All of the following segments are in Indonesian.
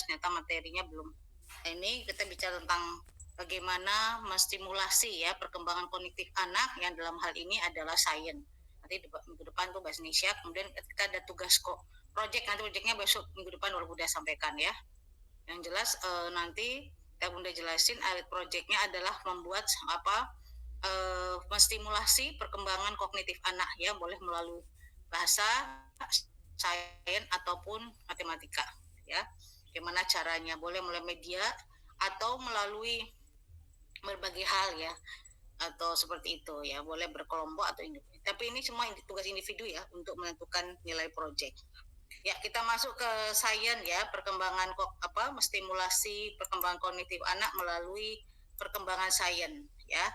ternyata materinya belum. Nah, ini kita bicara tentang bagaimana menstimulasi ya perkembangan kognitif anak yang dalam hal ini adalah sains. Nanti minggu depan tuh bahasa Indonesia, kemudian kita ada tugas kok project, nanti projectnya besok minggu depan baru Bunda sampaikan ya. Yang jelas nanti yang Bunda jelasin projectnya adalah membuat menstimulasi perkembangan kognitif anak ya, boleh melalui bahasa, sains ataupun matematika ya. Bagaimana caranya? Boleh melalui media atau melalui berbagai hal ya, atau seperti itu ya, boleh berkelompok atau individu. Tapi ini semua tugas individu ya untuk menentukan nilai proyek. Ya, kita masuk ke sains ya, perkembangan stimulasi perkembangan kognitif anak melalui perkembangan sains ya.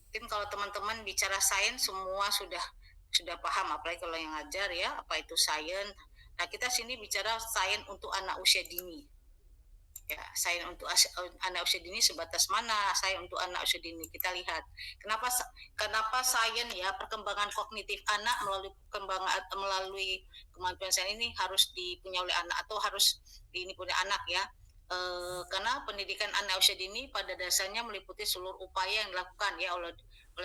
Mungkin kalau teman-teman bicara sains semua sudah paham, apalagi kalau yang ngajar ya, apa itu sains. Nah, kita sini bicara sains untuk anak usia dini. Ya, sains untuk anak usia dini sebatas mana sains untuk anak usia dini? Kita lihat kenapa sains ya perkembangan kognitif anak melalui kemampuan sains ini harus dipunyai oleh anak atau harus ini punya anak ya. Karena pendidikan anak usia dini pada dasarnya meliputi seluruh upaya yang dilakukan ya oleh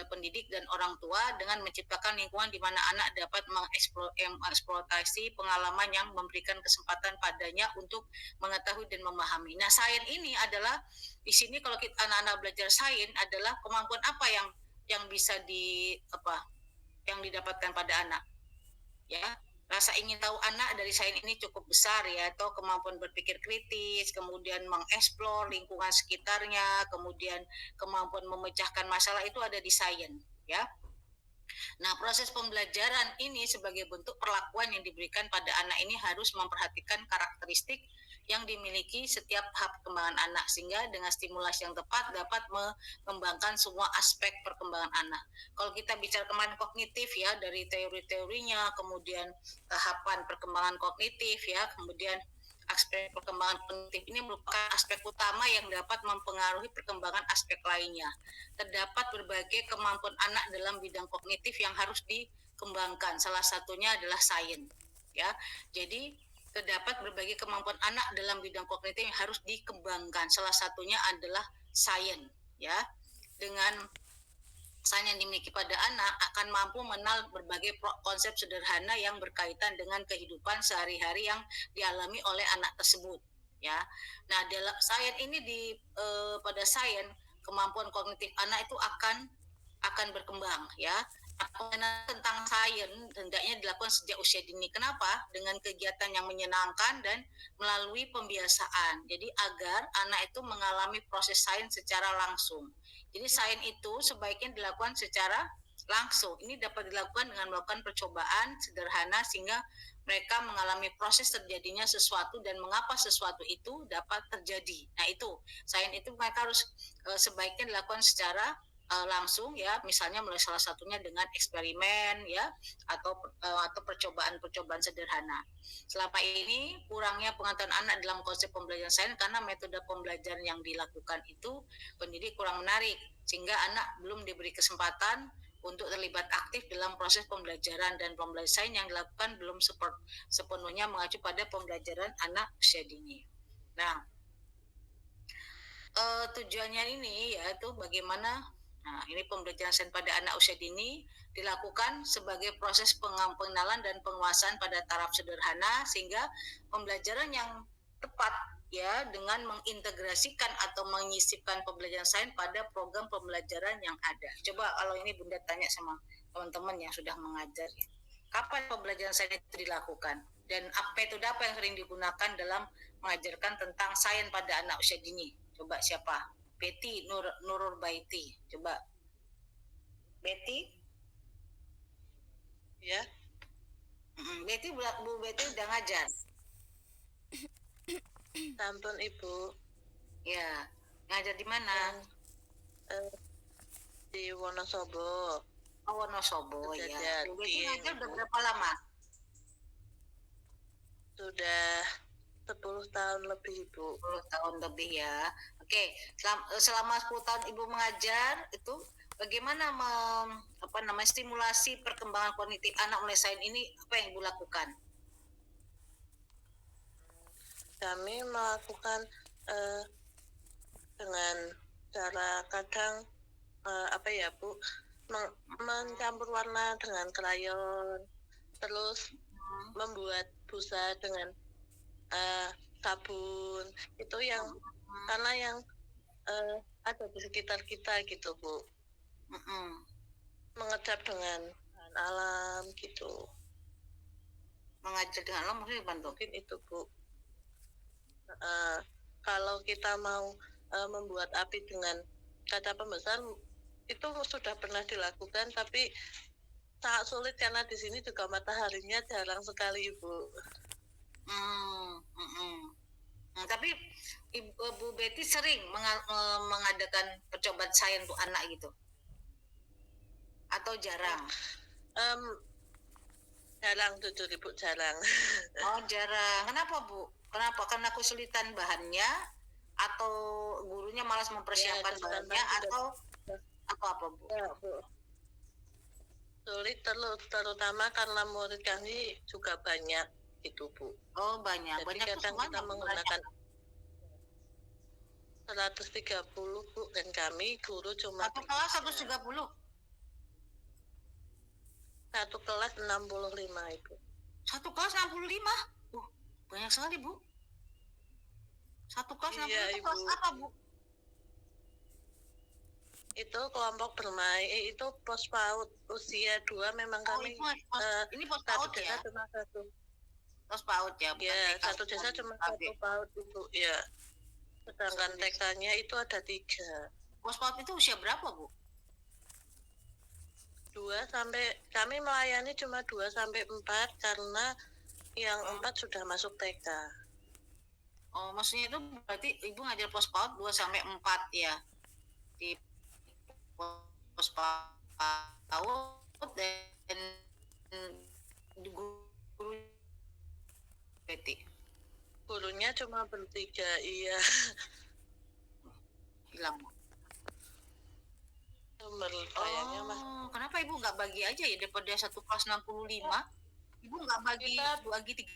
pendidik dan orang tua dengan menciptakan lingkungan di mana anak dapat mengeksploitasi pengalaman yang memberikan kesempatan padanya untuk mengetahui dan memahami. Nah, sains ini adalah di sini kalau kita anak-anak belajar sains adalah kemampuan apa yang bisa yang didapatkan pada anak. Ya, rasa ingin tahu anak dari sains ini cukup besar ya, atau kemampuan berpikir kritis, kemudian mengeksplor lingkungan sekitarnya, kemudian kemampuan memecahkan masalah itu ada di sains ya. Nah, proses pembelajaran ini sebagai bentuk perlakuan yang diberikan pada anak ini harus memperhatikan karakteristik yang dimiliki setiap tahap perkembangan anak, sehingga dengan stimulasi yang tepat dapat mengembangkan semua aspek perkembangan anak. Kalau kita bicara kemarin kognitif ya, dari teori-teorinya, kemudian tahapan perkembangan kognitif ya, kemudian aspek perkembangan kognitif ini merupakan aspek utama yang dapat mempengaruhi perkembangan aspek lainnya. Terdapat berbagai kemampuan anak dalam bidang kognitif yang harus dikembangkan. Salah satunya adalah sains. Ya, jadi terdapat berbagai kemampuan anak dalam bidang kognitif yang harus dikembangkan. Salah satunya adalah sains. Ya, dengan sains yang dimiliki pada anak akan mampu mengenal berbagai konsep sederhana yang berkaitan dengan kehidupan sehari-hari yang dialami oleh anak tersebut ya. Nah, dalam sains ini pada sains kemampuan kognitif anak itu akan berkembang ya. Tentang sains hendaknya dilakukan sejak usia dini. Kenapa? Dengan kegiatan yang menyenangkan dan melalui pembiasaan. Jadi agar anak itu mengalami proses sains secara langsung. Jadi sains itu sebaiknya dilakukan secara langsung. Ini dapat dilakukan dengan melakukan percobaan sederhana sehingga mereka mengalami proses terjadinya sesuatu dan mengapa sesuatu itu dapat terjadi. Nah, itu sains itu mereka harus sebaiknya dilakukan secara langsung ya, misalnya mulai salah satunya dengan eksperimen ya, atau percobaan-percobaan sederhana. Selama ini kurangnya pengetahuan anak dalam konsep pembelajaran sains karena metode pembelajaran yang dilakukan itu pendidik kurang menarik sehingga anak belum diberi kesempatan untuk terlibat aktif dalam proses pembelajaran, dan pembelajaran sains yang dilakukan belum sepenuhnya mengacu pada pembelajaran anak usia dini. Nah, tujuannya ini yaitu bagaimana ini pembelajaran sains pada anak usia dini dilakukan sebagai proses pengenalan dan penguasaan pada taraf sederhana sehingga pembelajaran yang tepat ya dengan mengintegrasikan atau menyisipkan pembelajaran sains pada program pembelajaran yang ada. Coba kalau ini Bunda tanya sama teman-teman yang sudah mengajar ya. Kapan pembelajaran sains itu dilakukan? Dan metode apa yang sering digunakan dalam mengajarkan tentang sains pada anak usia dini? Coba siapa? Betty Nurur Baiti. Coba. Betty? Ya. Betty, Bu Betty udah ngajar? Sampun Ibu. Ya. Ngajar di mana? Di Wonosobo. Oh, Wonosobo ya. Bu Betty ngajar udah berapa lama? Sudah 10 tahun lebih, Ibu. 10 tahun lebih ya. Oke, selama 10 tahun Ibu mengajar itu bagaimana stimulasi perkembangan kognitif anak mulai sains ini, apa yang Ibu lakukan? kami melakukan dengan cara kadang apa ya Bu, mencampur warna dengan krayon, terus membuat busa dengan sabun, itu yang karena yang ada di sekitar kita gitu Bu, mengecap dengan bahan alam gitu, Mengajar dengan alam maksudnya gimana tuh? mungkin itu Bu. Kalau kita mau membuat api dengan kaca pembesar itu sudah pernah dilakukan, tapi sangat sulit karena di sini juga mataharinya jarang sekali Ibu. Tapi Bu Betty sering mengadakan percobaan sains untuk anak gitu, atau jarang? Jarang jujur Ibu, jarang. Oh jarang. Kenapa Bu? Kenapa? Karena kesulitan bahannya, atau gurunya malas mempersiapkan Ya, bahannya, atau apa Bu? Ya, Bu. Sulit terutama karena murid kami juga banyak gitu Bu. Oh banyak. Jadi Banyak tuh kadang kita semuanya menggunakan 130 Bu, dan kami guru cuma satu kelas 130. satu kelas 65 Ibu. Satu kelas 65. Banyak sekali Bu. Satu kelas 65 Iya, itu kelas Ibu. apa Bu? Itu kelompok bermain, itu pos PAUD usia 2 memang kami. Ini pos PAUD ya? Cuma satu. Pos PAUD ya? Ya, satu desa cuma satu PAUD itu. Ya. Sedangkan TK-nya itu ada 3. Pos PAUD itu usia berapa Bu? 2 sampai, kami melayani cuma 2 sampai 4 karena yang 4 sudah masuk TK. Oh, maksudnya itu berarti Ibu ngajar pos PAUD 2 sampai 4 ya? Di pos PAUD dan di guru Betty. Gurunya cuma bertiga, iya. Hilang. Kayaknya mah. Kenapa Ibu nggak bagi aja ya daripada satu kelas 65? Ibu nggak bagi 3.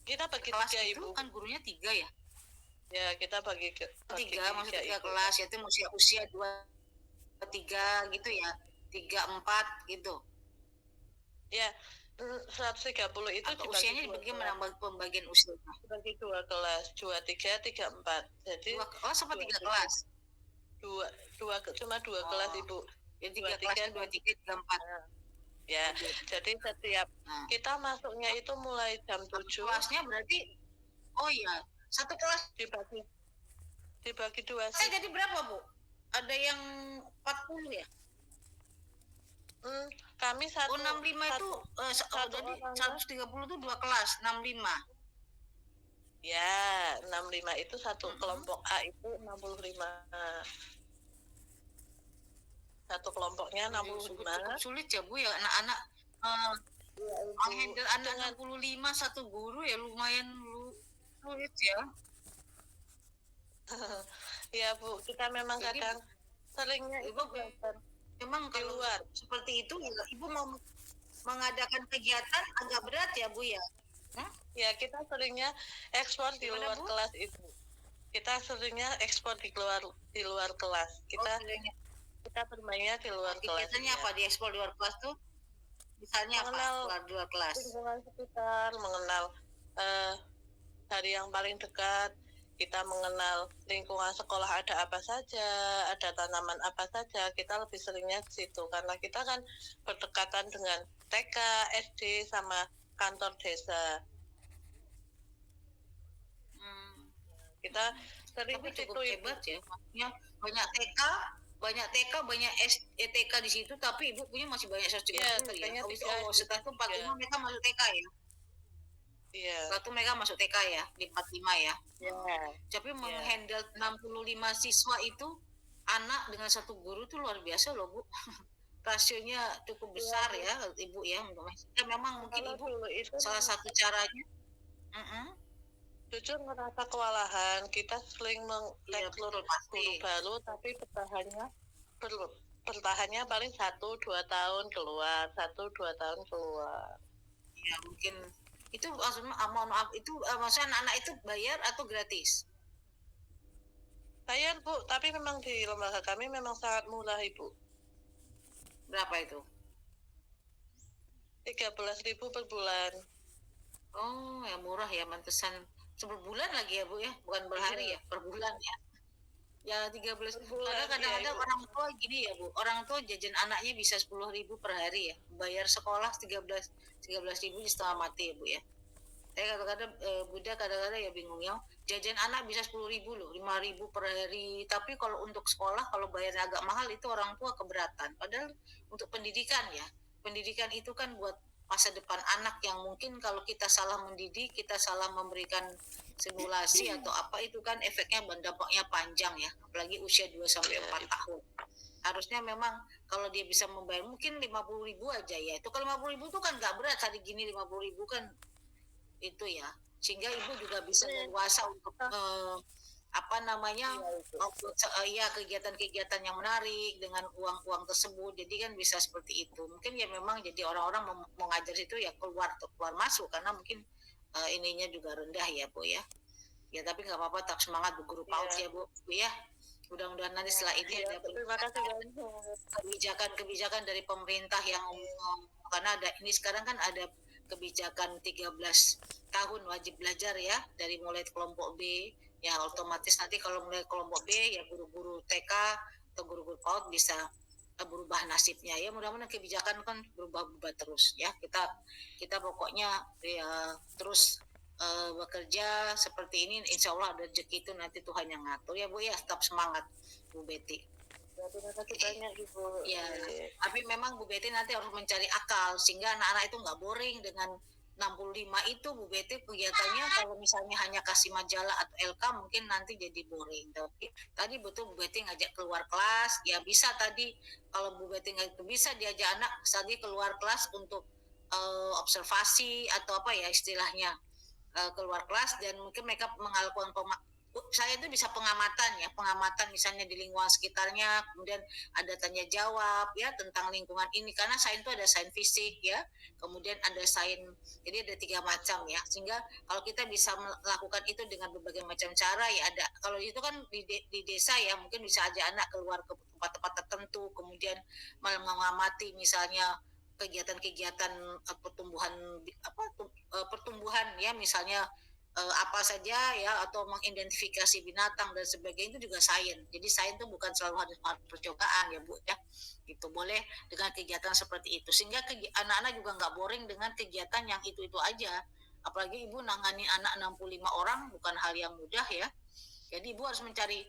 Kita bagi kelas 3 itu Ibu. kan gurunya 3 ya? Ya, kita bagi 3, maksudnya 3 kelas, yaitu usia 2, 3 gitu ya? 3, 4 gitu. Ya, 130 itu atau usianya dibagi menambah pembagian usia. Dibagi 2 kelas, 2, 3, 3, 4. Jadi 2 kelas apa 3 kelas? 2 cuma 2 kelas Ibu. Ya 3 kelas, 2, 3, 3, 4. Ya, jadi setiap kita masuknya itu mulai jam 7. Kelasnya berarti, oh iya, satu kelas dibagi 2 sih. Jadi berapa Bu? Ada yang 40 ya? Kami 65 itu jadi 130 itu 2 kelas, 65. Ya, 65 itu satu kelompok A itu 65. Satu kelompoknya 65. Cukup sulit ya Bu ya, anak-anak handle anak 65 satu guru ya, lumayan sulit ya. Ya Bu, kita memang kadang seringnya Ibu memang kalau luar seperti itu ya, Ibu mau mengadakan kegiatan agak berat ya Bu ya. Ya, kita seringnya ekspor di luar kelas itu. Kita seringnya ekspor di luar kelas. Kita bermainnya di luar kelas. Kegiatannya apa di ekspor di luar kelas tuh? Misalnya apa di luar kelas? Lingkungan sekitar, mengenal dari yang paling dekat. Kita mengenal lingkungan sekolah ada apa saja, ada tanaman apa saja. Kita lebih seringnya di situ karena kita kan berdekatan dengan TK, SD sama kantor desa. Kita sering tapi cukup hebat ya, maksudnya banyak TK, banyak TK di situ, tapi Ibu punya masih banyak 130 ya. Setelah itu 45 mereka masuk TK ya? Iya. Setelah itu mereka masuk TK ya, di 45 ya? Iya. Tapi menghandle 65 siswa itu, anak dengan satu guru itu luar biasa loh Bu. Rasionya cukup besar ya Ibu ya. Memang mungkin Ibu salah satu caranya. Jujur merasa kewalahan, kita sering merekrut guru baru, tapi bertahannya paling 1-2 tahun keluar, 1-2 tahun keluar. Ya mungkin Itu maksudnya, mohon maaf, itu maksudnya anak-anak itu bayar atau gratis? Bayar Bu, tapi memang di lembaga kami memang sangat murah Ibu. Berapa itu? 13.000 per bulan. Oh, yang murah ya, mantesan. Sebulan lagi ya Bu ya, bukan per hari ya, per bulan ya. Ya 13. Per bulan, Karena kadang-kadang Ibu. orang tua gini ya Bu, orang tua jajan anaknya bisa 10.000 per hari ya. Bayar sekolah 13.000 setengah mati ya Bu ya. Saya kadang-kadang Bunda kadang-kadang ya bingung ya, jajan anak bisa 10.000 loh, 5.000 per hari. Tapi kalau untuk sekolah kalau bayarnya agak mahal itu orang tua keberatan. Padahal untuk pendidikan ya, pendidikan itu kan buat masa depan anak yang mungkin kalau kita salah mendidik, kita salah memberikan simulasi atau apa itu kan efeknya dampaknya panjang ya, apalagi usia 2 sampai 4 tahun. Harusnya memang kalau dia bisa membayar mungkin 50.000 aja ya. Itu kalau 50.000 itu kan nggak berat hari gini, 50.000 kan itu ya, sehingga ibu juga bisa leluasa untuk apa namanya ya kegiatan-kegiatan yang menarik dengan uang-uang tersebut. Jadi kan bisa seperti itu. Mungkin ya memang jadi orang-orang mau ngajar itu ya keluar masuk karena mungkin ininya juga rendah ya Bu ya. Ya tapi nggak apa-apa, tak semangat Bu Guru PAUD ya Bu ya. Mudah-mudahan nanti setelah ini ada Terima kasih banyak. kebijakan-kebijakan dari pemerintah yang karena ada ini sekarang kan ada kebijakan 13 tahun wajib belajar ya, dari mulai kelompok B ya, otomatis nanti kalau mulai kelompok B ya guru-guru TK atau guru-guru PAUD bisa berubah nasibnya ya. Mudah-mudahan kebijakan kan berubah-ubah terus ya. Kita pokoknya ya terus bekerja seperti ini, insya Allah ada rezeki itu nanti Tuhan yang ngatur ya Bu ya. Tetap semangat Bu Betty. Terima kasih banyak Ibu. Ya, tapi memang Bu Betty nanti harus mencari akal sehingga anak-anak itu nggak boring dengan 65 itu Bu Betty kegiatannya. Kalau misalnya hanya kasih majalah atau LK mungkin nanti jadi boring. Tapi tadi betul Bu Betty ngajak keluar kelas, ya bisa tadi kalau Bu Betty nggak bisa diajak anak tadi keluar kelas untuk observasi atau apa ya istilahnya, keluar kelas, dan mungkin mereka melakukan saya itu bisa pengamatan misalnya di lingkungan sekitarnya, kemudian ada tanya jawab ya tentang lingkungan ini, karena sains itu ada sains fisik ya, kemudian ada sains, jadi ada 3 macam ya, sehingga kalau kita bisa melakukan itu dengan berbagai macam cara ya. Ada kalau itu kan di desa ya, mungkin bisa aja anak keluar ke tempat-tempat tertentu, kemudian mengamati misalnya kegiatan-kegiatan pertumbuhan pertumbuhan ya, misalnya apa saja ya, atau mengidentifikasi binatang dan sebagainya, itu juga sains. Jadi sains itu bukan selalu harus percobaan ya Bu ya. Itu boleh dengan kegiatan seperti itu sehingga anak-anak juga nggak boring dengan kegiatan yang itu aja. Apalagi Ibu nangani anak 65 orang bukan hal yang mudah ya. Jadi Ibu harus mencari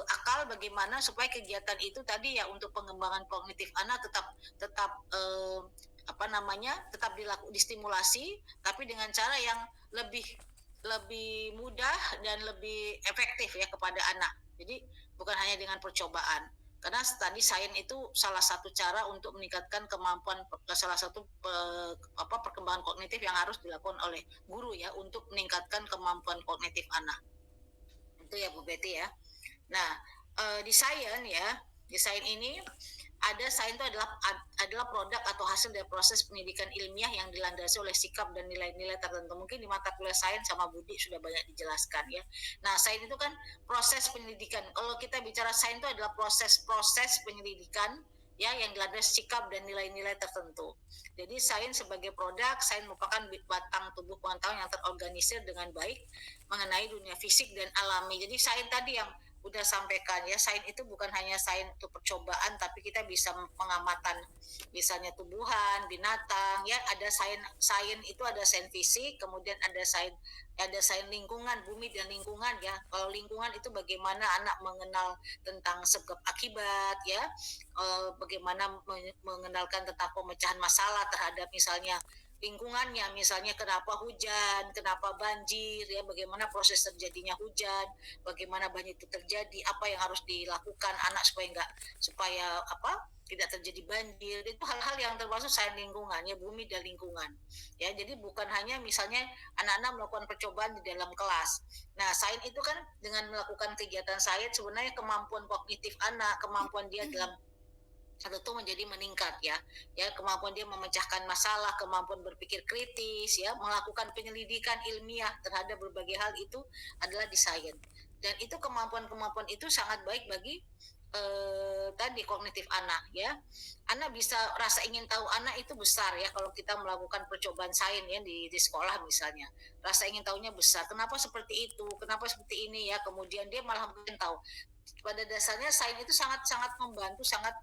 akal bagaimana supaya kegiatan itu tadi ya untuk pengembangan kognitif anak tetap tetap apa namanya tetap distimulasi, tapi dengan cara yang lebih lebih mudah dan lebih efektif ya kepada anak. Jadi bukan hanya dengan percobaan. Karena tadi sains itu salah satu cara untuk meningkatkan kemampuan, salah satu perkembangan kognitif yang harus dilakukan oleh guru ya untuk meningkatkan kemampuan kognitif anak. Itu ya Bu Betty ya. Nah, di sains ya, di sains ini ada sains itu adalah produk atau hasil dari proses pendidikan ilmiah yang dilandasi oleh sikap dan nilai-nilai tertentu. Mungkin di mata kuliah sains sama Budi sudah banyak dijelaskan ya. Nah, sains itu kan proses pendidikan. Kalau kita bicara sains itu adalah proses-proses penyelidikan ya yang dilandasi sikap dan nilai-nilai tertentu. Jadi sains sebagai produk, sains merupakan batang tubuh pengetahuan yang terorganisir dengan baik mengenai dunia fisik dan alami. Jadi sains tadi yang udah sampaikan ya, sains itu bukan hanya sains untuk percobaan, tapi kita bisa pengamatan misalnya tumbuhan, binatang ya. Ada sains itu ada sains fisik, kemudian ada sains lingkungan, bumi dan lingkungan ya. Kalau lingkungan itu bagaimana anak mengenal tentang sebab akibat ya, bagaimana mengenalkan tentang pemecahan masalah terhadap misalnya lingkungannya, misalnya kenapa hujan, kenapa banjir ya, bagaimana proses terjadinya hujan, bagaimana banjir itu terjadi, apa yang harus dilakukan anak supaya tidak terjadi banjir. Itu hal-hal yang termasuk sains lingkungan ya, bumi dan lingkungan ya. Jadi bukan hanya misalnya anak-anak melakukan percobaan di dalam kelas. Nah, sains itu kan dengan melakukan kegiatan sains sebenarnya kemampuan kognitif anak, kemampuan dia dalam tentu menjadi meningkat ya. Ya, kemampuan dia memecahkan masalah, kemampuan berpikir kritis ya, melakukan penyelidikan ilmiah terhadap berbagai hal itu adalah di sains. Dan itu kemampuan-kemampuan itu sangat baik bagi tadi kognitif anak ya. Anak bisa rasa ingin tahu anak itu besar ya kalau kita melakukan percobaan sains ya di sekolah misalnya. Rasa ingin tahunya besar. Kenapa seperti itu? Kenapa seperti ini ya? Kemudian dia malah ingin tahu. Pada dasarnya sains itu sangat-sangat membantu, sangat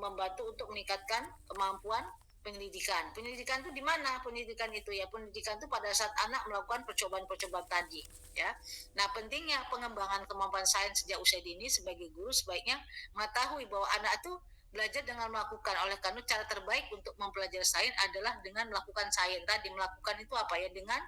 membantu untuk meningkatkan kemampuan penyelidikan. Penyelidikan itu di mana? Pendidikan itu ya, pendidikan itu pada saat anak melakukan percobaan-percobaan tadi, ya. Nah, pentingnya pengembangan kemampuan sains sejak usia dini sebagai guru sebaiknya mengetahui bahwa anak itu belajar dengan melakukan. Oleh karena cara terbaik untuk mempelajari sains adalah dengan melakukan sains tadi. Melakukan itu apa ya? Dengan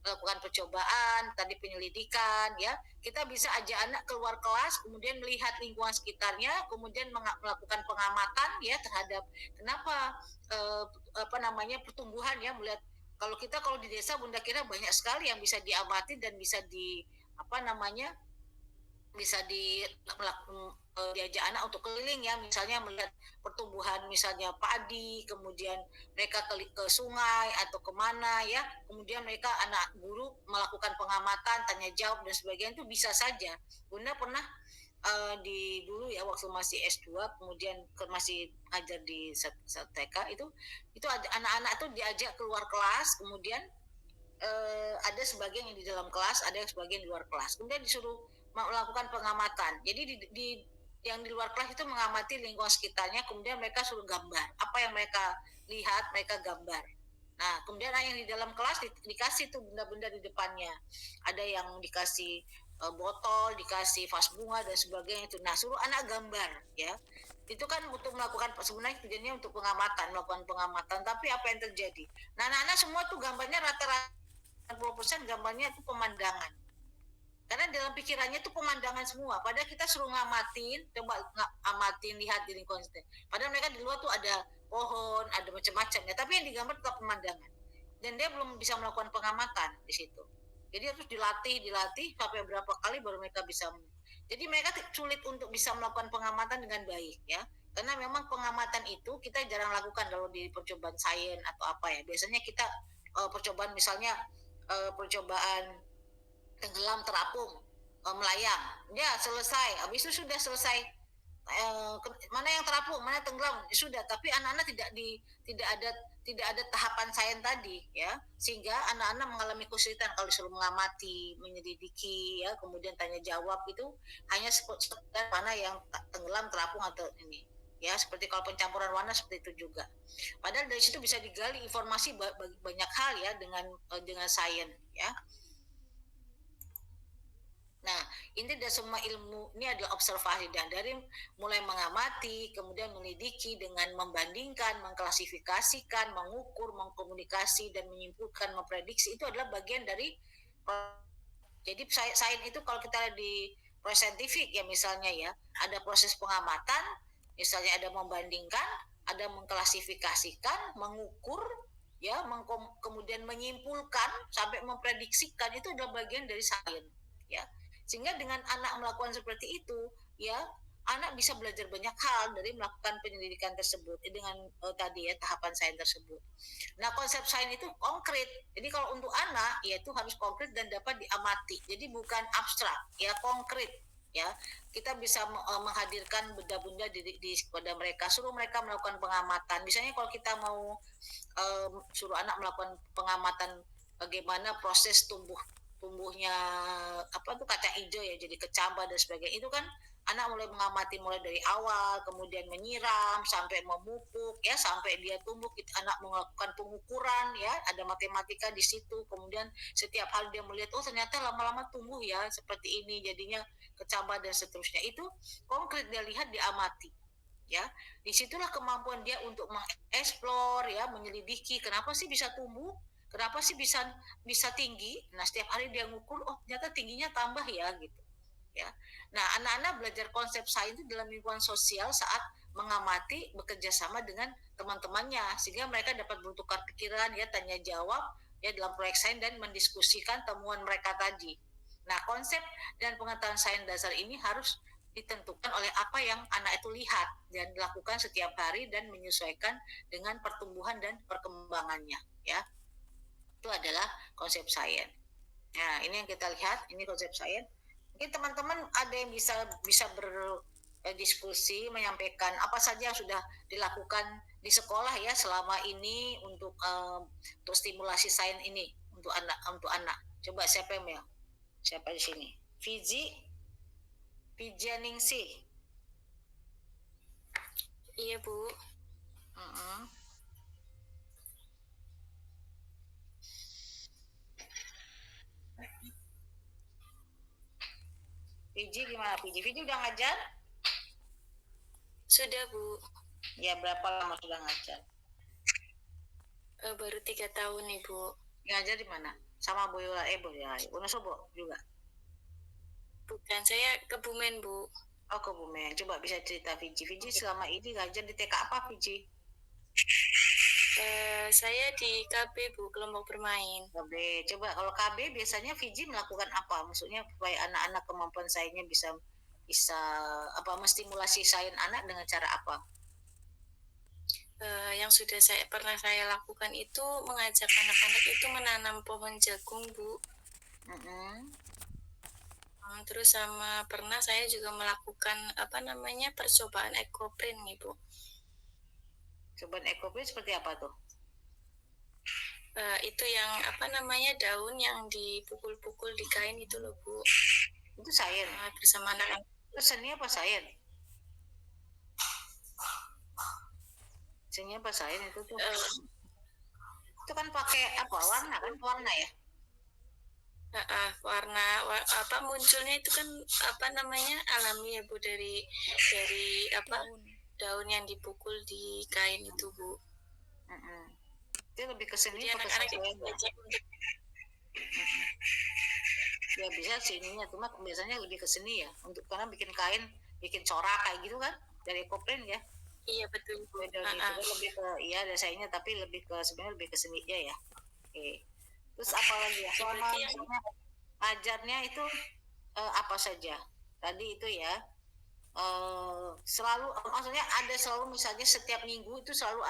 melakukan percobaan, tadi penyelidikan, ya. Kita bisa ajak anak keluar kelas, kemudian melihat lingkungan sekitarnya, kemudian melakukan pengamatan, ya, terhadap kenapa apa namanya pertumbuhan, ya, melihat kalau di desa Bunda kira banyak sekali yang bisa diamati dan bisa di apa namanya bisa diajak anak untuk keliling ya, misalnya melihat pertumbuhan misalnya padi, kemudian mereka ke sungai atau kemana ya, kemudian mereka anak guru melakukan pengamatan, tanya jawab dan sebagainya itu bisa saja. Bunda pernah di dulu ya waktu masih S2 kemudian masih ajar di TK itu anak-anak tuh diajak keluar kelas kemudian ada sebagian yang di dalam kelas, ada yang sebagian di luar kelas. Kemudian disuruh melakukan pengamatan. Jadi yang di luar kelas itu mengamati lingkungan sekitarnya, kemudian mereka suruh gambar. Apa yang mereka lihat, mereka gambar. Nah, kemudian yang di dalam kelas dikasih tuh benda-benda di depannya. Ada yang dikasih botol, dikasih vas bunga dan sebagainya itu. Nah, suruh anak gambar ya. Itu kan untuk melakukan sebenarnya tujuannya untuk pengamatan, melakukan pengamatan. Tapi apa yang terjadi? Nah, anak-anak semua tuh gambarnya rata-rata 90% gambarnya itu pemandangan. Karena dalam pikirannya itu pemandangan semua. Padahal kita suruh ngamatin, coba ngamatin, lihat di lingkungan. Padahal mereka di luar tuh ada pohon, ada macam-macam ya. Tapi yang digambar tetap pemandangan. Dan dia belum bisa melakukan pengamatan di situ. Jadi harus dilatih sampai berapa kali baru mereka bisa. Jadi mereka sulit untuk bisa melakukan pengamatan dengan baik ya. Karena memang pengamatan itu kita jarang lakukan kalau di percobaan sains atau apa ya. Biasanya kita percobaan misalnya percobaan tenggelam terapung melayang ya selesai habis itu sudah selesai mana yang terapung mana tenggelam sudah tapi anak-anak tidak ada tahapan sains tadi ya sehingga anak-anak mengalami kesulitan kalau disuruh mengamati menyelidiki ya kemudian tanya jawab itu hanya sekedar mana yang tenggelam terapung atau ini ya seperti kalau pencampuran warna seperti itu juga padahal dari situ bisa digali informasi banyak hal ya dengan sains ya. Nah, ini dari semua ilmu ini adalah observasi dan dari mulai mengamati, kemudian melidiki dengan membandingkan, mengklasifikasikan, mengukur, mengkomunikasi dan menyimpulkan, memprediksi itu adalah bagian dari jadi sains itu kalau kita lihat di proses saintifik ya misalnya ya, ada proses pengamatan, misalnya ada membandingkan, ada mengklasifikasikan, mengukur ya, kemudian menyimpulkan sampai memprediksikan itu adalah bagian dari sains ya sehingga dengan anak melakukan seperti itu ya anak bisa belajar banyak hal dari melakukan penyelidikan tersebut dengan tadi ya tahapan sains tersebut. Nah konsep sains itu konkret. Jadi kalau untuk anak ya itu harus konkret dan dapat diamati. Jadi bukan abstrak ya konkret ya kita bisa menghadirkan benda-benda pada mereka suruh mereka melakukan pengamatan misalnya kalau kita mau suruh anak melakukan pengamatan bagaimana proses tumbuhnya apa tuh kacang hijau ya jadi kecambah dan sebagainya itu kan anak mulai mengamati mulai dari awal kemudian menyiram sampai memupuk ya sampai dia tumbuh anak melakukan pengukuran ya ada matematika di situ kemudian setiap hal dia melihat oh ternyata lama-lama tumbuh ya seperti ini jadinya kecambah dan seterusnya itu konkret dia lihat diamati ya disitulah kemampuan dia untuk mengeksplor ya menyelidiki kenapa sih bisa tumbuh kenapa sih bisa tinggi nah setiap hari dia ngukur oh ternyata tingginya tambah ya gitu ya nah anak-anak belajar konsep sains itu dalam lingkungan sosial saat mengamati bekerja sama dengan teman-temannya sehingga mereka dapat bertukar pikiran ya tanya jawab ya dalam proyek sains dan mendiskusikan temuan mereka tadi nah konsep dan pengetahuan sains dasar ini harus ditentukan oleh apa yang anak itu lihat dan dilakukan setiap hari dan menyesuaikan dengan pertumbuhan dan perkembangannya, ya. Itu adalah konsep sains. Nah, ini yang kita lihat, ini konsep sains. Mungkin teman-teman ada yang bisa berdiskusi, menyampaikan apa saja yang sudah dilakukan di sekolah ya selama ini untuk stimulasi sains ini untuk anak. Coba siapa yang mau? Siapa di sini? Fijianingsi. Iya, Bu. Uh-uh. Fiji gimana? Fiji udah ngajar? Sudah, Bu. Ya, berapa lama sudah ngajar? Baru 3 tahun nih, Bu. Ngajar di mana? Sama Boyola, Wonosobo juga? Bukan, saya Kebumen, Bu. Oh, Kebumen. Coba bisa cerita Fiji. Fiji selama ini ngajar di TK apa, Fiji? Saya di KB, Bu, kelompok bermain. KB. Coba kalau KB biasanya Fiji melakukan apa? Maksudnya supaya anak-anak kemampuan sainsnya bisa menstimulasi sains anak dengan cara apa? Yang sudah pernah saya lakukan itu mengajak anak-anak itu menanam pohon jagung, Bu. Terus sama pernah saya juga melakukan percobaan ekoprint nih, Bu. Cobaan ekoprint seperti apa tuh? Itu yang daun yang dipukul-pukul di kain itu loh, Bu. Itu sains. Bersama anak-anak. Itu seni apa sains? Seni apa sains itu tuh? Itu kan pakai warna ya? Munculnya itu kan alami ya, Bu, dari daun yang dipukul di kain itu, Bu. Itu lebih ke seni. Jadi anak-anak ya bisa seninya, cuma biasanya lebih ke seni ya, karena bikin kain, bikin corak kayak gitu kan dari ekoprint ya. Iya, betul. Lebih ke desainnya, tapi sebenarnya lebih ke seninya ya. Oke. Terus apa lagi ya? Selama ajarnya itu apa saja? Tadi itu ya. Maksudnya selalu misalnya setiap minggu itu selalu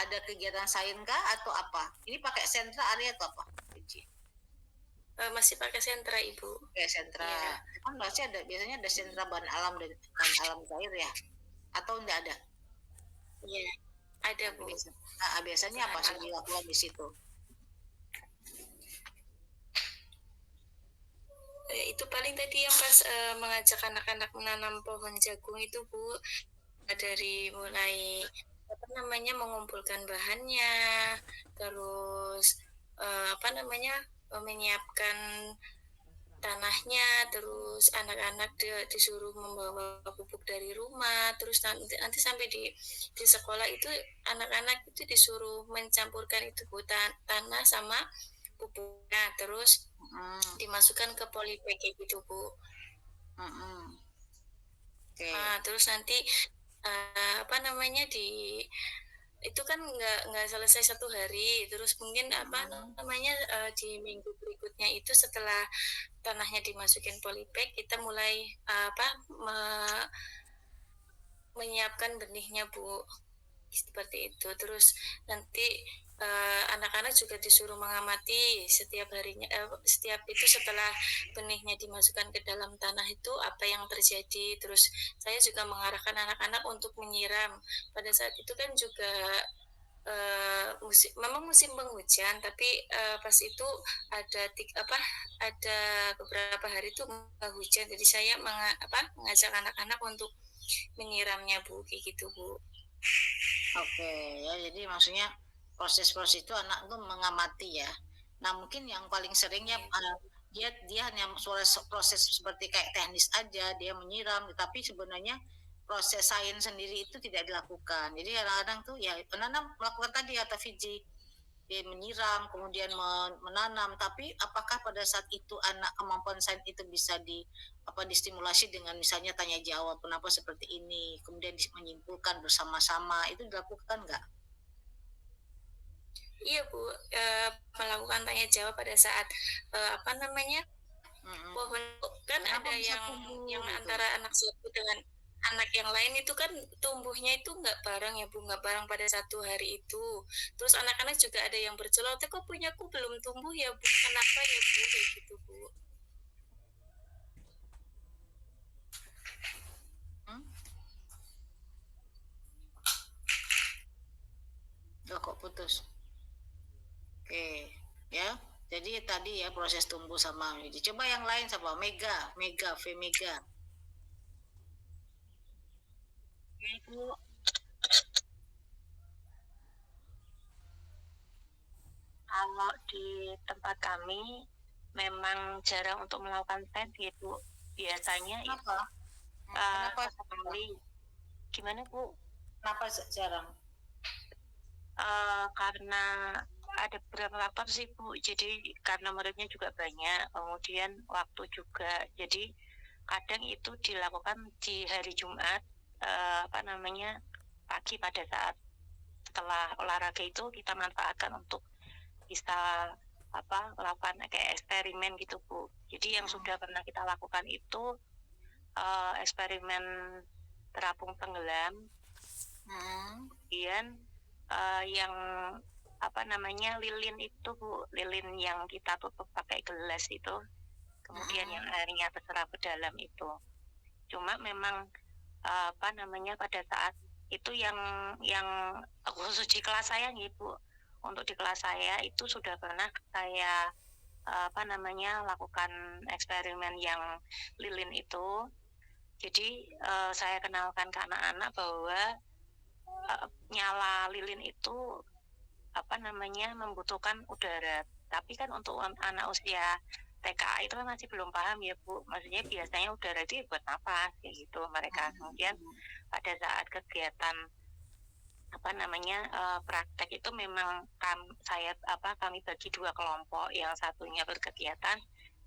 ada kegiatan sains kah atau apa? Ini pakai sentra area atau apa? Masih pakai sentra, Ibu. Pakai sentra. Ya. Kan biasanya ada sentra bahan alam dan bahan alam cair ya? Atau enggak ada? Iya, ada, Bu. Biasanya apa sih dilakukan di situ? Itu paling tadi yang pas mengajak anak-anak menanam pohon jagung itu, Bu. Dari mulai mengumpulkan bahannya, terus menyiapkan tanahnya, terus anak-anak disuruh membawa pupuk dari rumah, terus nanti sampai di sekolah itu anak-anak itu disuruh mencampurkan itu, Bu, tanah sama pupuknya, terus dimasukkan ke polybag kayak gitu, Bu. Okay. Terus nanti itu kan nggak selesai satu hari, terus mungkin di minggu berikutnya itu setelah tanahnya dimasukin polybag, kita mulai menyiapkan benihnya, Bu, seperti itu. Terus nanti anak-anak juga disuruh mengamati setiap harinya, setiap itu setelah benihnya dimasukkan ke dalam tanah itu apa yang terjadi. Terus saya juga mengarahkan anak-anak untuk menyiram. Pada saat itu kan juga memang musim penghujan, tapi pas itu ada beberapa hari itu hujan, jadi saya mengajak anak-anak untuk menyiramnya, Bu, kayak gitu, Bu. Oke, ya, jadi maksudnya proses-proses itu anak tuh mengamati ya. Nah, mungkin yang paling seringnya dia hanya proses seperti kayak teknis aja, dia menyiram, tapi sebenarnya proses sains sendiri itu tidak dilakukan. Jadi kadang-kadang tuh ya menanam melakukan tadi kata Fiji, dia menyiram, kemudian menanam, tapi apakah pada saat itu anak kemampuan sains itu bisa distimulasi dengan misalnya tanya jawab kenapa seperti ini, kemudian menyimpulkan bersama-sama, itu dilakukan nggak? Iya, Bu, melakukan tanya jawab pada saat Pohon kan Kenapa ada bisa yang tumbuh gitu? antara anak satu dengan anak yang lain itu kan tumbuhnya itu nggak bareng ya Bu, nggak bareng pada satu hari itu. Terus anak-anak juga ada yang berceloteh, kok punyaku belum tumbuh ya Bu, kenapa ya Bu, kayak gitu Bu. Hmm? Loh, kok putus? Oke, ya. Jadi tadi ya proses tumbuh sama ini. Coba yang lain sama Mega, V Mega. Ibu, kalau di tempat kami memang jarang untuk melakukan tes gitu. Biasanya Kenapa? Kenapa sesekali. Gimana Bu? Kenapa jarang? Karena ada beberapa faktor sih Bu. Jadi karena muridnya juga banyak, kemudian waktu juga. Jadi kadang itu dilakukan di hari Jumat, pagi pada saat setelah olahraga itu kita manfaatkan untuk bisa melakukan kayak eksperimen gitu Bu. Jadi yang sudah pernah kita lakukan itu eksperimen terapung tenggelam, kemudian yang lilin itu Bu, lilin yang kita tutup pakai gelas itu, kemudian yang airnya terserap ke dalam itu. Cuma memang pada saat itu yang khusus di kelas saya nih Bu, untuk di kelas saya itu sudah pernah saya lakukan eksperimen yang lilin itu. Jadi saya kenalkan ke anak-anak bahwa nyala lilin itu membutuhkan udara. Tapi kan untuk anak usia TKA itu kan masih belum paham ya Bu. Maksudnya biasanya udara itu buat apa kayak gitu mereka. Kemudian pada saat kegiatan praktek itu memang kami bagi dua kelompok. Yang satunya berkegiatan,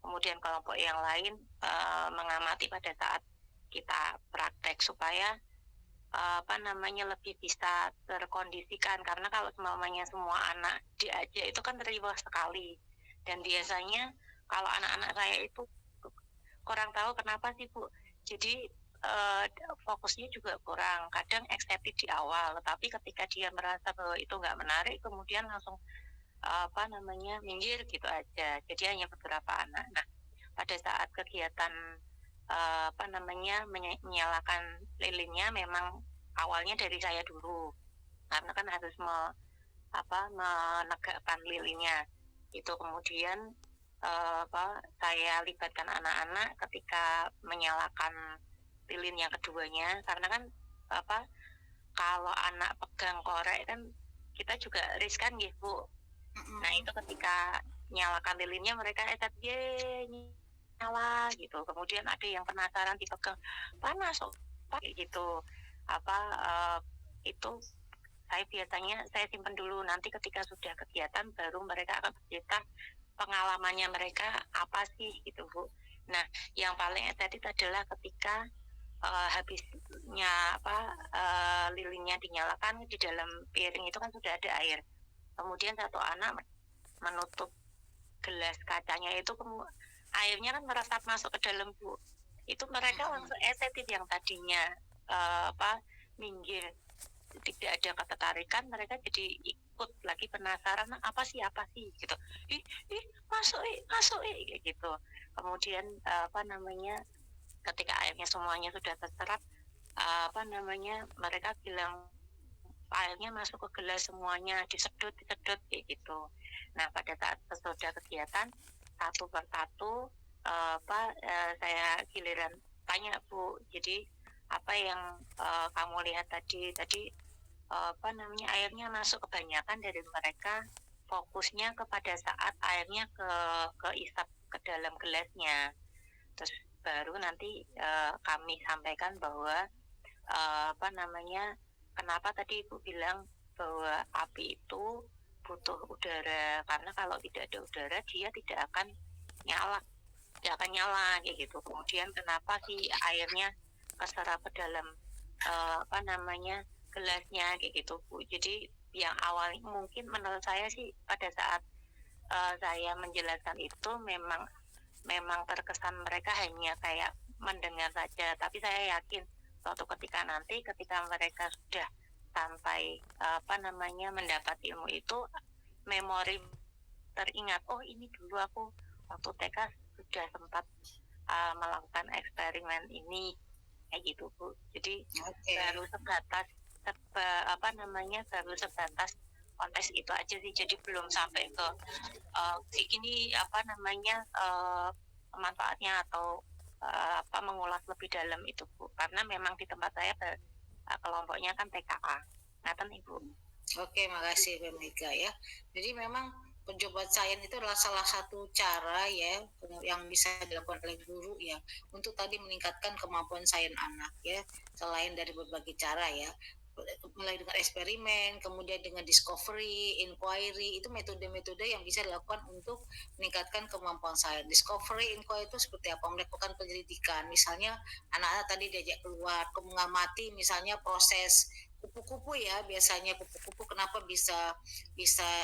kemudian kelompok yang lain mengamati pada saat kita praktek supaya lebih bisa terkondisikan, karena kalau semuanya semua anak diajak itu kan riwah sekali. Dan biasanya kalau anak-anak saya itu kurang tahu kenapa sih Bu, jadi fokusnya juga kurang, kadang excited di awal, tapi ketika dia merasa bahwa itu nggak menarik kemudian langsung minggir gitu aja. Jadi hanya beberapa anak. Nah, pada saat kegiatan menyalakan lilinnya memang awalnya dari saya dulu, karena kan harus menegakkan lilinnya itu. Kemudian saya libatkan anak-anak ketika menyalakan lilin yang keduanya, karena kan kalau anak pegang korek kan kita juga riskan gitu. Nah itu ketika nyalakan lilinnya mereka nyala gitu. Kemudian ada yang penasaran dipegang, panas gitu. Itu saya biasanya saya simpan dulu, nanti ketika sudah kegiatan baru mereka akan bercerita pengalamannya mereka apa sih gitu Bu. Nah yang paling estetik adalah ketika habisnya lilinnya dinyalakan, di dalam piring itu kan sudah ada air, kemudian satu anak menutup gelas kacanya itu, airnya kan meresap masuk ke dalam Bu. Itu mereka langsung estetik yang tadinya minggir, tidak ada ketertarikan, mereka jadi ikut lagi, penasaran apa sih gitu. Masuk gitu. Kemudian ketika airnya semuanya sudah terserap, mereka bilang airnya masuk ke gelas semuanya, disedot kayak gitu. Nah pada saat sudah kegiatan satu persatu saya giliran tanya Bu, jadi apa yang kamu lihat tadi airnya masuk, kebanyakan dari mereka fokusnya kepada saat airnya ke isap ke dalam gelasnya. Terus baru nanti kami sampaikan bahwa kenapa tadi Ibu bilang bahwa api itu butuh udara, karena kalau tidak ada udara dia tidak akan nyala kayak gitu. Kemudian kenapa sih airnya keserap ke dalam gelasnya kayak gitu Bu. Jadi yang awal mungkin menurut saya sih pada saat saya menjelaskan itu memang memang terkesan mereka hanya kayak mendengar saja, tapi saya yakin suatu ketika nanti ketika mereka sudah sampai mendapat ilmu itu, memori teringat, oh ini dulu aku waktu TK sudah sempat melakukan eksperimen ini, kayak gitu Bu. Jadi baru sebatas baru sebatas kontes itu aja sih, jadi belum sampai ke manfaatnya atau mengulas lebih dalam itu Bu, karena memang di tempat saya kelompoknya kan TKA. Ngaten Ibu. Oke, makasih Bu Mega ya. Jadi memang pencoba sains itu adalah salah satu cara ya yang bisa dilakukan oleh guru ya untuk tadi meningkatkan kemampuan sains anak ya, selain dari berbagai cara ya, mulai dengan eksperimen, kemudian dengan discovery, inquiry, itu metode-metode yang bisa dilakukan untuk meningkatkan kemampuan sains. Discovery, inquiry itu seperti apa? Melakukan penyelidikan, misalnya anak-anak tadi diajak keluar, mengamati misalnya proses kupu-kupu ya, biasanya kupu-kupu kenapa bisa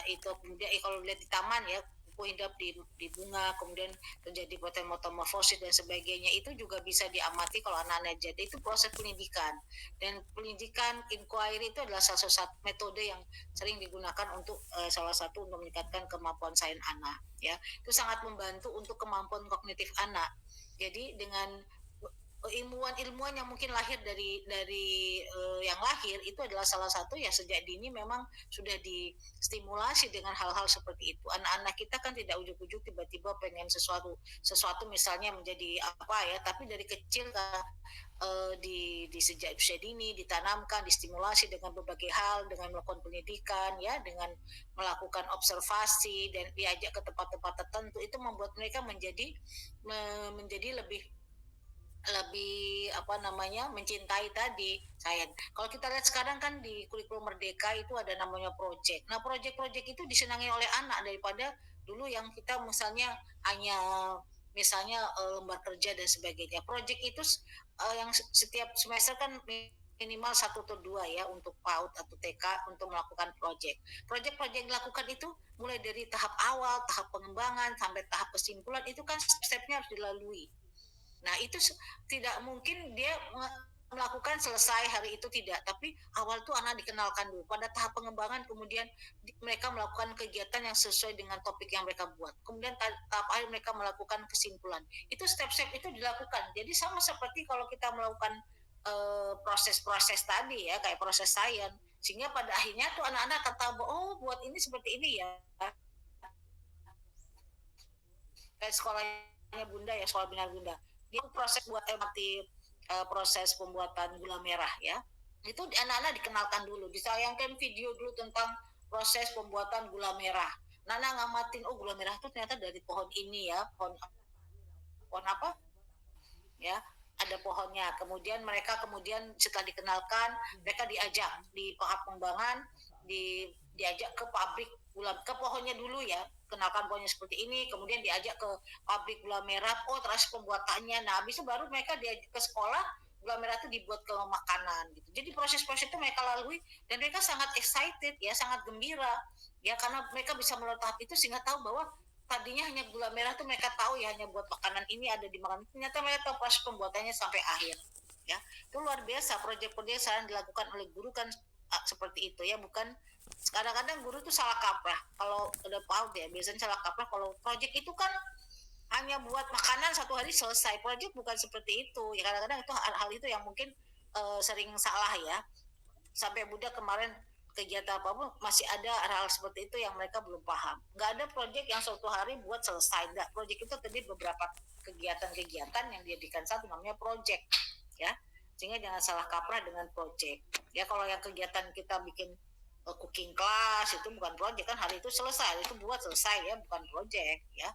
itu, kemudian kalau lihat di taman ya, kupu hidup di bunga, kemudian terjadi metamorfosis dan sebagainya, itu juga bisa diamati kalau anak-anak. Jadi itu proses pendidikan, dan pendidikan inquiry itu adalah salah satu metode yang sering digunakan untuk salah satu untuk meningkatkan kemampuan sains anak ya. Itu sangat membantu untuk kemampuan kognitif anak. Jadi dengan ilmuwan yang mungkin lahir dari yang lahir itu adalah salah satu ya, sejak dini memang sudah distimulasi dengan hal-hal seperti itu. Anak-anak kita kan tidak ujuk-ujuk tiba-tiba pengen sesuatu misalnya menjadi apa ya, tapi dari kecil di sejak usia dini ditanamkan, distimulasi dengan berbagai hal, dengan melakukan pendidikan ya, dengan melakukan observasi dan diajak ke tempat-tempat tertentu, itu membuat mereka menjadi lebih mencintai tadi sains. Kalau kita lihat sekarang kan di kurikulum Merdeka itu ada namanya project. Nah, project-project itu disenangi oleh anak daripada dulu yang kita misalnya hanya lembar kerja dan sebagainya. Project itu yang setiap semester kan minimal 1 atau 2 ya untuk PAUD atau TK untuk melakukan project. Project-project dilakukan itu mulai dari tahap awal, tahap pengembangan sampai tahap kesimpulan, itu kan step-stepnya harus dilalui. Nah, itu tidak mungkin dia melakukan selesai hari itu, tidak, tapi awal tuh anak dikenalkan dulu pada tahap pengembangan, kemudian mereka melakukan kegiatan yang sesuai dengan topik yang mereka buat, kemudian tahap akhir mereka melakukan kesimpulan. Itu step-step itu dilakukan. Jadi sama seperti kalau kita melakukan proses-proses tadi ya, kayak proses sains, sehingga pada akhirnya tuh anak-anak akan tahu, oh buat ini seperti ini ya. Kayak sekolahnya Bunda ya, sekolah Bina Bunda, dia proses buat proses pembuatan gula merah ya, itu anak-anak dikenalkan dulu, disayangkan video dulu tentang proses pembuatan gula merah. Nana ngamatin, oh gula merah itu ternyata dari pohon ini ya, pohon apa ya, ada pohonnya. Kemudian mereka setelah dikenalkan, mereka diajak di tahap pengembangan, diajak ke pabrik gula, ke pohonnya dulu ya, kenalkan pohonnya seperti ini, kemudian diajak ke pabrik gula merah, oh terus pembuatannya. Nah, habis itu baru mereka diajak ke sekolah, gula merah itu dibuat ke makanan gitu. Jadi proses-proses itu mereka lalui dan mereka sangat excited ya, sangat gembira ya, karena mereka bisa melalui tahap itu sehingga tahu bahwa tadinya hanya gula merah tuh mereka tahu ya hanya buat makanan ini, ada di makanan, ternyata mereka tahu proses pembuatannya sampai akhir ya. Itu luar biasa proyek-proyek yang dilakukan oleh guru kan seperti itu ya, bukan kadang-kadang guru tuh salah kaprah kalau udah PAUD ya, biasanya salah kaprah kalau proyek itu kan hanya buat makanan satu hari selesai. Proyek bukan seperti itu ya, kadang-kadang itu hal itu yang mungkin sering salah ya. Sampai Bunda kemarin kegiatan apapun masih ada hal seperti itu yang mereka belum paham. Nggak ada proyek yang suatu hari buat selesai, nggak. Proyek itu tadi beberapa kegiatan-kegiatan yang dijadikan satu, namanya proyek ya, sehingga jangan salah kaprah dengan proyek ya. Kalau yang kegiatan kita bikin cooking class itu bukan proyek kan, hari itu selesai, itu buat selesai ya, bukan proyek ya.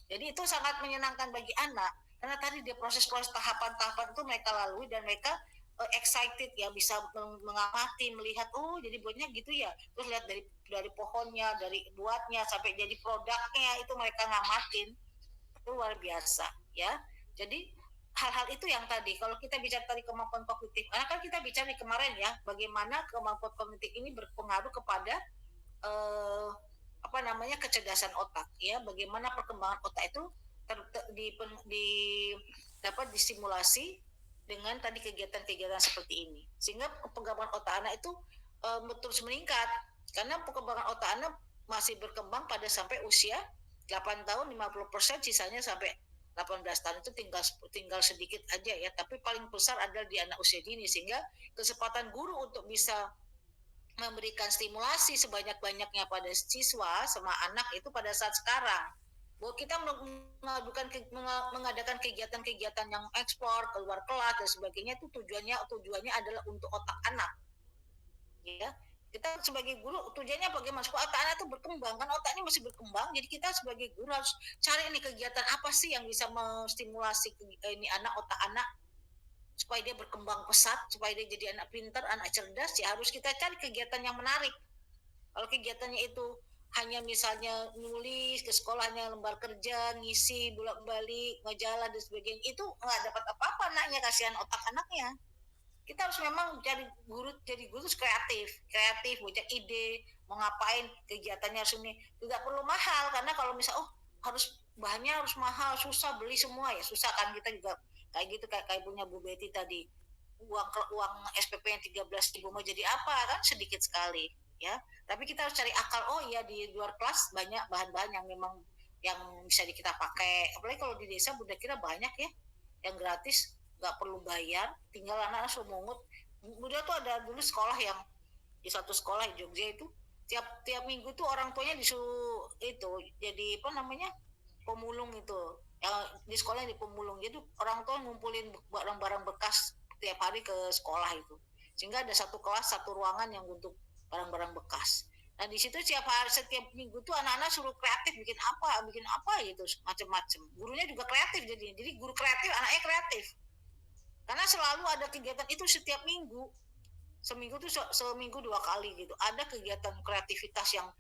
Jadi itu sangat menyenangkan bagi anak karena tadi dia proses-proses tahapan-tahapan itu mereka lalui dan mereka excited ya, bisa mengamati, melihat, oh jadi buatnya gitu ya, terus lihat dari pohonnya, dari buatnya sampai jadi produknya, itu mereka ngamatin. Itu luar biasa ya. Jadi hal-hal itu yang tadi, kalau kita bicara tadi kemampuan kognitif, karena kan kita bicara nih kemarin ya, bagaimana kemampuan kognitif ini berpengaruh kepada kecerdasan otak ya, bagaimana perkembangan otak itu dapat distimulasi dengan tadi kegiatan-kegiatan seperti ini, sehingga perkembangan otak anak itu terus meningkat, karena perkembangan otak anak masih berkembang pada sampai usia 8 tahun 50%, sisanya sampai 18 tahun itu tinggal sedikit aja ya, tapi paling besar adalah di anak usia dini, sehingga kesempatan guru untuk bisa memberikan stimulasi sebanyak-banyaknya pada siswa sama anak itu pada saat sekarang, bahwa kita mengadakan kegiatan-kegiatan yang ekspor keluar kelas dan sebagainya, itu tujuannya adalah untuk otak anak, ya. Kita sebagai guru tujuannya bagaimana supaya otak anak itu berkembang, kan otaknya masih berkembang, jadi kita sebagai guru harus cari ini kegiatan apa sih yang bisa menstimulasi ini otak anak supaya dia berkembang pesat, supaya dia jadi anak pintar, anak cerdas, ya harus kita cari kegiatan yang menarik. Kalau kegiatannya itu hanya misalnya nulis ke sekolahnya, lembar kerja, ngisi bolak-balik, ngejalan dan sebagainya, itu nggak dapat apa-apa anaknya, kasihan otak anaknya. Kita harus memang jadi guru kreatif, banyak ide, mau ngapain, kegiatannya harus ini, tidak perlu mahal, karena kalau misal bahannya harus mahal, susah beli semua, ya susah kan, kita juga kayak gitu, kayak punya Bu Betty tadi, uang SPP yang 13.000 mau jadi apa, kan sedikit sekali ya. Tapi kita harus cari akal, oh iya di luar kelas banyak bahan-bahan yang memang yang bisa kita pakai, apalagi kalau di desa Bunda kira banyak ya yang gratis, nggak perlu bayar, tinggal anak-anak sumungut. Bunda tuh ada dulu sekolah yang di satu sekolah di Jogja itu, tiap minggu tuh orang tuanya disuruh itu jadi apa namanya, pemulung itu ya, di sekolah di pemulung, jadi orang tua ngumpulin barang-barang bekas tiap hari ke sekolah itu, sehingga ada satu kelas, satu ruangan yang untuk barang-barang bekas. Nah di situ setiap minggu tuh anak-anak suruh kreatif, bikin apa gitu, macam-macam. Gurunya juga kreatif, jadi guru kreatif, anaknya kreatif, karena selalu ada kegiatan itu setiap minggu. Seminggu 2 kali gitu ada kegiatan kreativitas, yang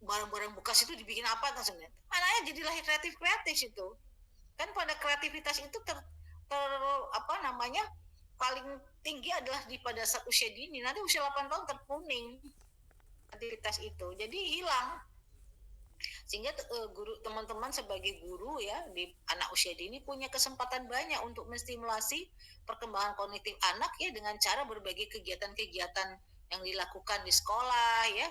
barang-barang bekas itu dibikin apa kan sebenarnya, anaknya jadi lahir kreatif itu kan. Pada kreativitas itu apa namanya, paling tinggi adalah pada saat usia dini, nanti usia 8 tahun terpuning aktivitas itu, jadi hilang. Sehingga teman-teman sebagai guru ya di anak usia dini punya kesempatan banyak untuk menstimulasi perkembangan kognitif anak ya, dengan cara berbagai kegiatan-kegiatan yang dilakukan di sekolah ya,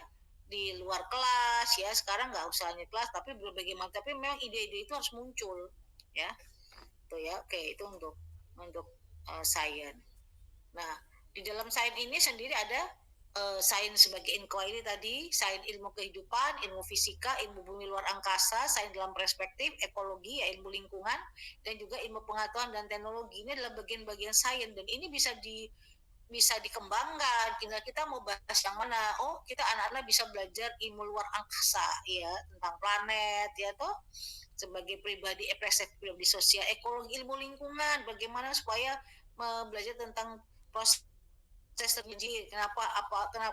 di luar kelas ya, sekarang nggak usah hanya kelas tapi berbagai macam, tapi memang ide-ide itu harus muncul ya. Itu ya, oke, itu untuk sains. Nah di dalam sains ini sendiri ada sains sebagai inquiry tadi, sains ilmu kehidupan, ilmu fisika, ilmu bumi luar angkasa, sains dalam perspektif, ekologi, ya ilmu lingkungan, dan juga ilmu pengetahuan dan teknologi. Ini adalah bagian-bagian sains, dan ini bisa dikembangkan. Tinggal kita mau bahas yang mana. Oh, kita anak-anak bisa belajar ilmu luar angkasa, ya, tentang planet, ya toh, sebagai pribadi pribadi sosial, ekologi, ilmu lingkungan, bagaimana supaya belajar tentang proses terjadi, kenapa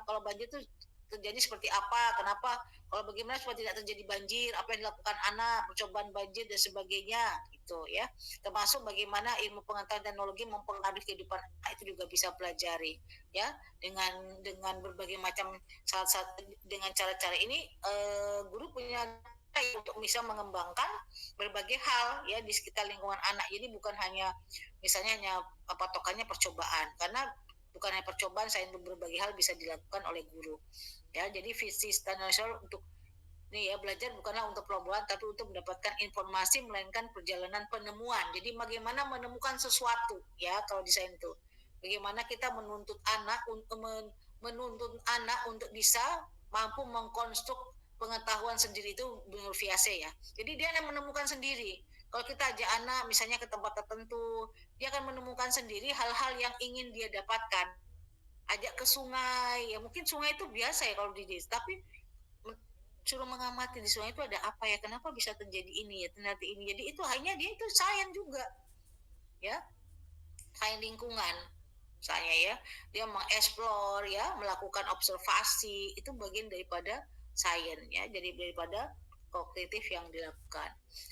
kalau banjir itu terjadi seperti apa, kenapa, kalau bagaimana supaya tidak terjadi banjir, apa yang dilakukan anak, percobaan banjir dan sebagainya gitu ya. Termasuk bagaimana ilmu pengetahuan teknologi mempengaruhi kehidupan anak, itu juga bisa pelajari ya, dengan berbagai macam dengan cara-cara ini guru punya untuk bisa mengembangkan berbagai hal ya di sekitar lingkungan anak. Jadi bukan hanya misalnya patokannya percobaan, karena bukan hanya percobaan, sains berbagai hal bisa dilakukan oleh guru ya. Jadi visi standar nasional untuk ini ya, belajar bukanlah untuk perlombaan tapi untuk mendapatkan informasi, melainkan perjalanan penemuan. Jadi bagaimana menemukan sesuatu ya, kalau di sains itu bagaimana kita menuntut anak untuk bisa mampu mengkonstruk pengetahuan sendiri, itu Bung Fiase ya. Jadi dia yang menemukan sendiri. Kalau kita ajak anak misalnya ke tempat tertentu, dia akan menemukan sendiri hal-hal yang ingin dia dapatkan. Ajak ke sungai, ya mungkin sungai itu biasa ya kalau di desa, tapi suruh mengamati di sungai itu ada apa ya, kenapa bisa terjadi ini ya, ternyata ini. Jadi itu hanya dia itu sains juga ya, sains lingkungan misalnya ya, dia mengeksplor ya, melakukan observasi, itu bagian daripada sains ya, jadi daripada kognitif yang dilakukan.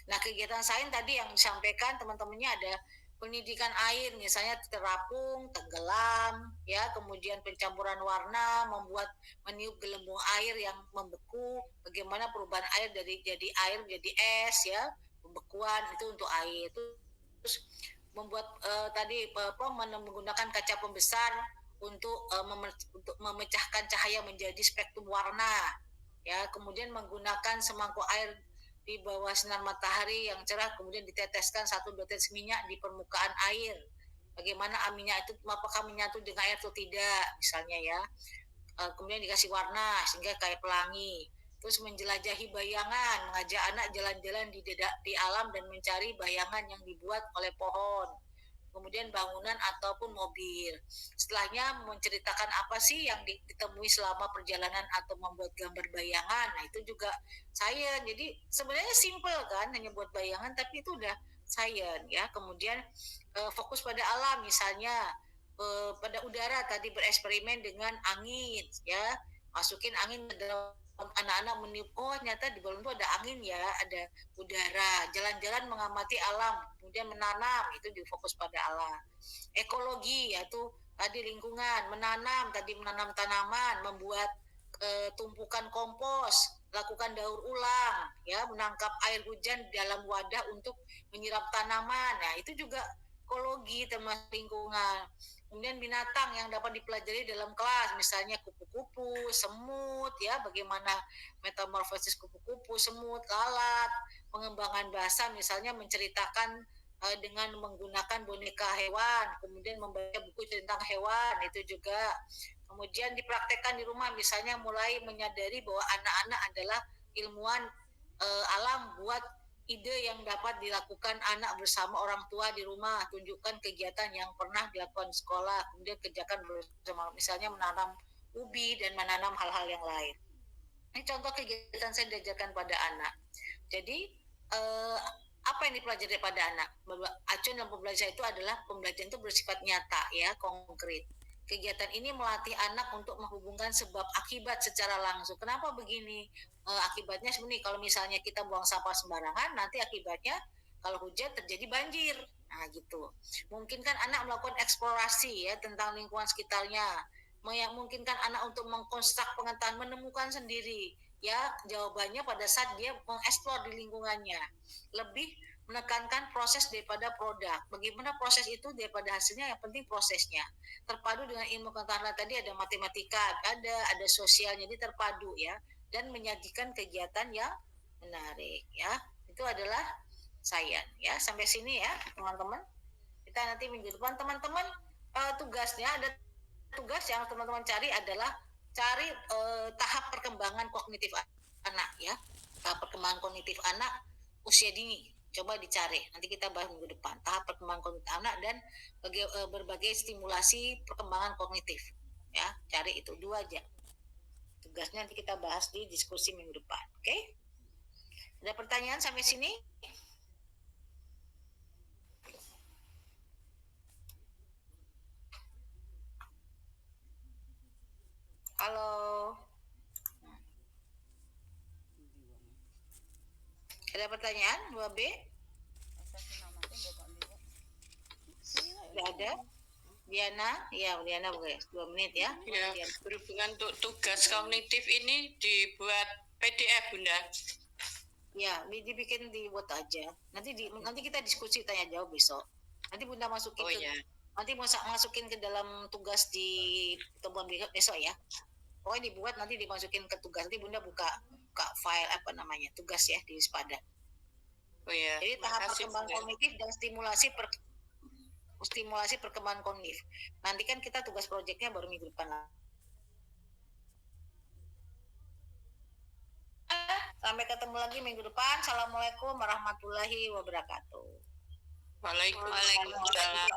Nah kegiatan sains tadi yang disampaikan teman-temannya ada pendidikan air, misalnya terapung, tenggelam, ya, kemudian pencampuran warna, meniup gelembung air yang membeku, bagaimana perubahan air dari jadi air jadi es, ya, pembekuan itu untuk air. Terus membuat tadi menggunakan kaca pembesar untuk memecahkan cahaya menjadi spektrum warna, ya. Kemudian menggunakan semangkuk air di bawah sinar matahari yang cerah, kemudian diteteskan 1-2 tetes minyak di permukaan air. Bagaimana minyak itu apakah menyatu dengan air atau tidak, misalnya ya. Kemudian dikasih warna sehingga kayak pelangi. Terus menjelajahi bayangan, mengajak anak jalan-jalan di alam dan mencari bayangan yang dibuat oleh pohon, kemudian bangunan ataupun mobil. Setelahnya menceritakan apa sih yang ditemui selama perjalanan atau membuat gambar bayangan. Nah, itu juga sains. Jadi sebenarnya simple kan, hanya buat bayangan, tapi itu udah sains ya. Kemudian fokus pada alam, misalnya pada udara tadi bereksperimen dengan angin ya. Masukin angin ke dalam, anak-anak meniup, oh ternyata di balon itu ada angin ya, ada udara. Jalan-jalan mengamati alam, kemudian menanam, itu difokus pada alam. Ekologi yaitu tadi lingkungan, menanam tanaman, membuat tumpukan kompos, lakukan daur ulang ya, menangkap air hujan dalam wadah untuk menyiram tanaman. Nah, itu juga ekologi termasuk lingkungan. Kemudian binatang yang dapat dipelajari dalam kelas, misalnya kupu-kupu, semut ya, bagaimana metamorfosis kupu-kupu, semut, lalat. Pengembangan bahasa misalnya menceritakan dengan menggunakan boneka hewan, kemudian membaca buku tentang hewan, itu juga. Kemudian dipraktekkan di rumah, misalnya mulai menyadari bahwa anak-anak adalah ilmuwan alam, buat ide yang dapat dilakukan anak bersama orang tua di rumah, tunjukkan kegiatan yang pernah dilakukan di sekolah, kemudian kerjakan bersama, misalnya menanam ubi dan menanam hal-hal yang lain. Ini contoh kegiatan saya diajarkan pada anak. Jadi apa yang dipelajari pada anak? Acuan dalam pembelajaran itu adalah pembelajaran itu bersifat nyata ya, konkret. Kegiatan ini melatih anak untuk menghubungkan sebab akibat secara langsung. Kenapa begini? Akibatnya sebenarnya kalau misalnya kita buang sampah sembarangan, nanti akibatnya kalau hujan terjadi banjir. Nah, gitu. Mungkin kan anak melakukan eksplorasi ya tentang lingkungan sekitarnya. Memungkinkan anak untuk mengkonstruk pengetahuan, menemukan sendiri. Ya, jawabannya pada saat dia mengeksplor di lingkungannya. Lebih menekankan proses daripada produk. Bagaimana proses itu daripada hasilnya, yang penting prosesnya. Terpadu dengan ilmu pengetahuan tadi, ada matematika, ada sosial, jadi terpadu ya, dan menyajikan kegiatan yang menarik ya. Itu adalah sains ya. Sampai sini ya teman-teman. Kita nanti minggu depan teman-teman tugasnya ada tugas yang teman-teman cari adalah cari tahap perkembangan kognitif anak ya. Tahap perkembangan kognitif anak usia dini. Coba dicari, nanti kita bahas minggu depan tahap perkembangan kognitif anak dan berbagai stimulasi perkembangan kognitif ya. Cari itu 2 aja tugasnya, nanti kita bahas di diskusi minggu depan. Oke? Ada pertanyaan sampai sini? Halo, ada pertanyaan 2B? Tidak ada. Diana, ya Diana boleh 2 menit ya. Ya, berhubungan untuk tugas kognitif ini dibuat PDF, Bunda. Ya, dibikin di Word aja. Nanti kita diskusi tanya jawab besok. Nanti Bunda masukin nanti masukin ke dalam tugas di pertemuan besok ya. Pokoknya dibuat nanti dimasukin ke tugas. Nanti Bunda buka file tugas ya di Sepada. Oh ya. Jadi tahap perkembangan kognitif dan stimulasi perkembangan kognitif. Nanti kan kita tugas proyeknya baru minggu depan lah. Sampai ketemu lagi minggu depan. Assalamualaikum warahmatullahi wabarakatuh. Waalaikumsalam.